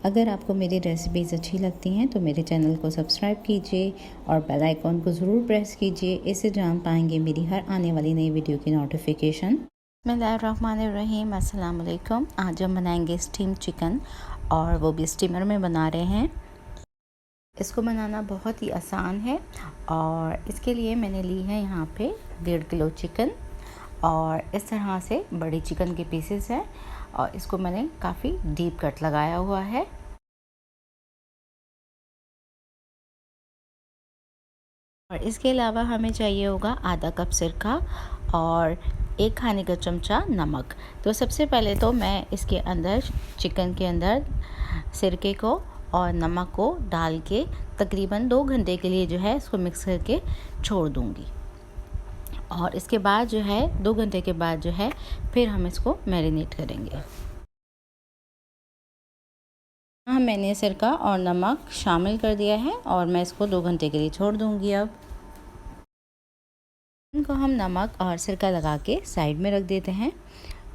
अगर आपको मेरी रेसिपीज़ अच्छी लगती हैं तो मेरे चैनल को सब्सक्राइब कीजिए और बेल आइकॉन को ज़रूर प्रेस कीजिए। इससे जान पाएंगे मेरी हर आने वाली नई वीडियो की नोटिफिकेशन। बिस्मिल्लाहिर्रहमानिर्रहीम, अस्सलाम वालेकुम। आज हम बनाएंगे स्टीम चिकन और वो भी स्टीमर में बना रहे हैं। इसको बनाना बहुत ही आसान है और इसके लिए मैंने ली है यहाँ पे 1.5 किलो चिकन और इस तरह से बड़े चिकन के पीसेस हैं और इसको मैंने काफ़ी डीप कट लगाया हुआ है। और इसके अलावा हमें चाहिए होगा आधा कप सिरका और 1 खाने का चमचा नमक। तो सबसे पहले तो मैं इसके अंदर चिकन के अंदर सिरके को और नमक को डाल के तकरीबन 2 घंटे के लिए जो है इसको मिक्स करके छोड़ दूँगी। और इसके बाद जो है 2 घंटे के बाद जो है फिर हम इसको मैरिनेट करेंगे। हाँ, मैंने सिरका और नमक शामिल कर दिया है और मैं इसको 2 घंटे के लिए छोड़ दूँगी। अब इनको हम नमक और सिरका लगा के साइड में रख देते हैं।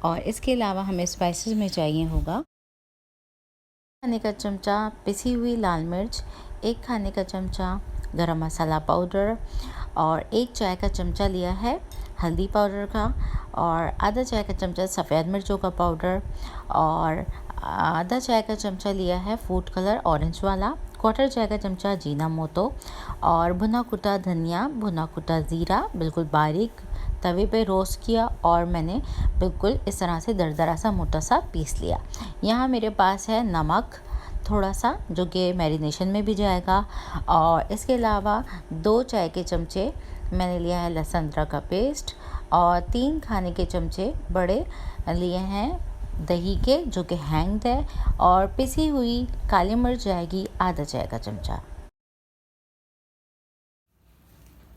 और इसके अलावा हमें स्पाइसेस में चाहिए होगा खाने का चमचा पिसी हुई लाल मिर्च, 1 खाने का चमचा गरम मसाला पाउडर और 1 चाय का चमचा लिया है हल्दी पाउडर का और आधा चाय का चमचा सफ़ेद मिर्चों का पाउडर और आधा चाय का चमचा लिया है फूड कलर ऑरेंज वाला, 1/4 चाय का चमचा जीना मोटो और भुना कुटा धनिया, भुना कुटा ज़ीरा बिल्कुल बारीक तवे पे रोस्ट किया और मैंने बिल्कुल इस तरह से दरदरा सा मोटा सा पीस लिया। यहाँ मेरे पास है नमक थोड़ा सा जो कि मैरिनेशन में भी जाएगा और इसके अलावा 2 चाय के चमचे मैंने लिया है लहसुन अदरक का पेस्ट और 3 खाने के चमचे बड़े लिए हैं दही के जो कि हैंग्ड है और पिसी हुई काली मिर्च जाएगी आधा चाय का चमचा।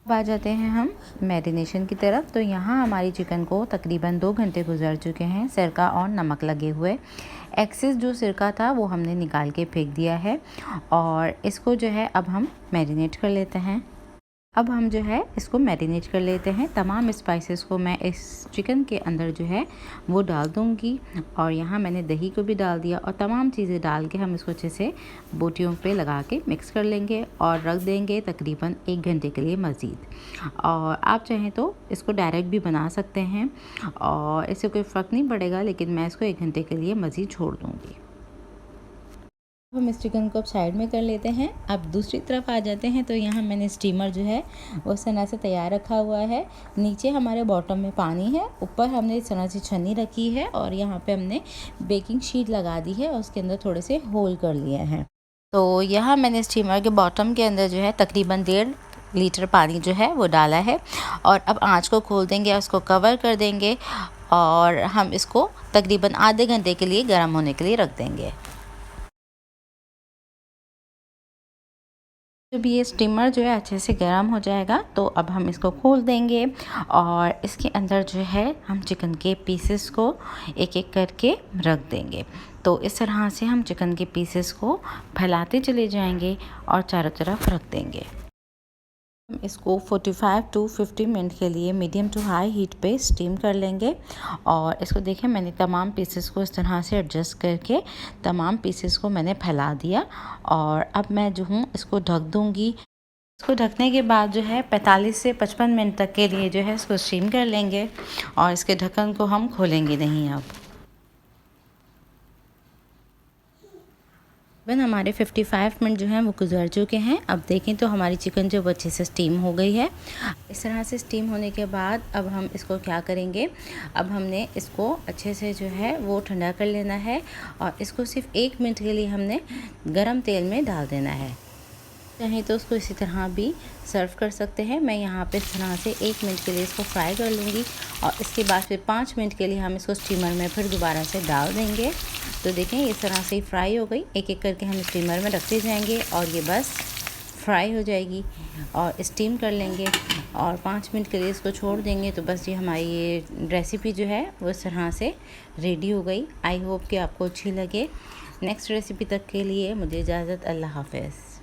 अब आ जाते हैं हम मैरिनेशन की तरफ। तो यहाँ हमारी चिकन को तकरीबन 2 घंटे गुजर चुके हैं सिरका और नमक लगे हुए। एक्सेस जो सिरका था वो हमने निकाल के फेंक दिया है और इसको जो है अब हम मैरिनेट कर लेते हैं। अब हम जो है इसको मैरिनेट कर लेते हैं। तमाम स्पाइसेस को मैं इस चिकन के अंदर जो है वो डाल दूँगी और यहाँ मैंने दही को भी डाल दिया और तमाम चीज़ें डाल के हम इसको अच्छे से बोटियों पे लगा के मिक्स कर लेंगे और रख देंगे तकरीबन 1 घंटे के लिए मज़ीद। और आप चाहें तो इसको डायरेक्ट भी बना सकते हैं और इससे कोई फ़र्क नहीं पड़ेगा, लेकिन मैं इसको 1 घंटे के लिए मज़ीद छोड़ दूँगी। हम इस चिकन को अब साइड में कर लेते हैं। अब दूसरी तरफ आ जाते हैं। तो यहाँ मैंने स्टीमर जो है वो इस तरह से तैयार रखा हुआ है। नीचे हमारे बॉटम में पानी है, ऊपर हमने इस तरह से छन्नी रखी है और यहाँ पे हमने बेकिंग शीट लगा दी है और उसके अंदर थोड़े से होल कर लिए हैं। तो यहाँ मैंने स्टीमर के बॉटम के अंदर जो है तकरीबन 1.5 लीटर पानी जो है वो डाला है और अब आँच को खोल देंगे और उसको कवर कर देंगे और हम इसको तकरीबन आधे घंटे के लिए गर्म होने के लिए रख देंगे। जब ये स्टीमर जो है अच्छे से गर्म हो जाएगा तो अब हम इसको खोल देंगे और इसके अंदर जो है हम चिकन के पीसेस को एक एक करके रख देंगे। तो इस तरह से हम चिकन के पीसेस को फैलाते चले जाएंगे और चारों तरफ रख देंगे। हम इसको 45 टू 50 मिनट के लिए मीडियम टू हाई हीट पे स्टीम कर लेंगे। और इसको देखें, मैंने तमाम पीसेस को इस तरह से एडजस्ट करके तमाम पीसेस को मैंने फैला दिया और अब मैं जो हूँ इसको ढक दूँगी। इसको ढकने के बाद जो है 45 से 55 मिनट तक के लिए जो है इसको स्टीम कर लेंगे और इसके ढक्कन को हम खोलेंगे नहीं। अब हमारे 55 मिनट जो हैं वो गुजर चुके हैं। अब देखें तो हमारी चिकन जो अच्छे से स्टीम हो गई है। इस तरह से स्टीम होने के बाद अब हम इसको क्या करेंगे, अब हमने इसको अच्छे से जो है वो ठंडा कर लेना है और इसको सिर्फ 1 मिनट के लिए हमने गरम तेल में डाल देना है। चाहें तो उसको इसी तरह भी सर्व कर सकते हैं। मैं यहाँ पे इस तरह से 1 मिनट के लिए इसको फ्राई कर लूँगी और इसके बाद फिर 5 मिनट के लिए हम इसको स्टीमर में फिर दोबारा से डाल देंगे। तो देखें इस तरह से ही फ्राई हो गई। एक एक करके हम स्टीमर में रखते जाएंगे और ये बस फ्राई हो जाएगी और स्टीम कर लेंगे और 5 मिनट के लिए इसको छोड़ देंगे। तो बस ये हमारी ये रेसिपी जो है वो इस तरह से रेडी हो गई। आई होप कि आपको अच्छी लगे। नेक्स्ट रेसिपी तक के लिए मुझे इजाज़त। अल्लाह हाफ़िज़।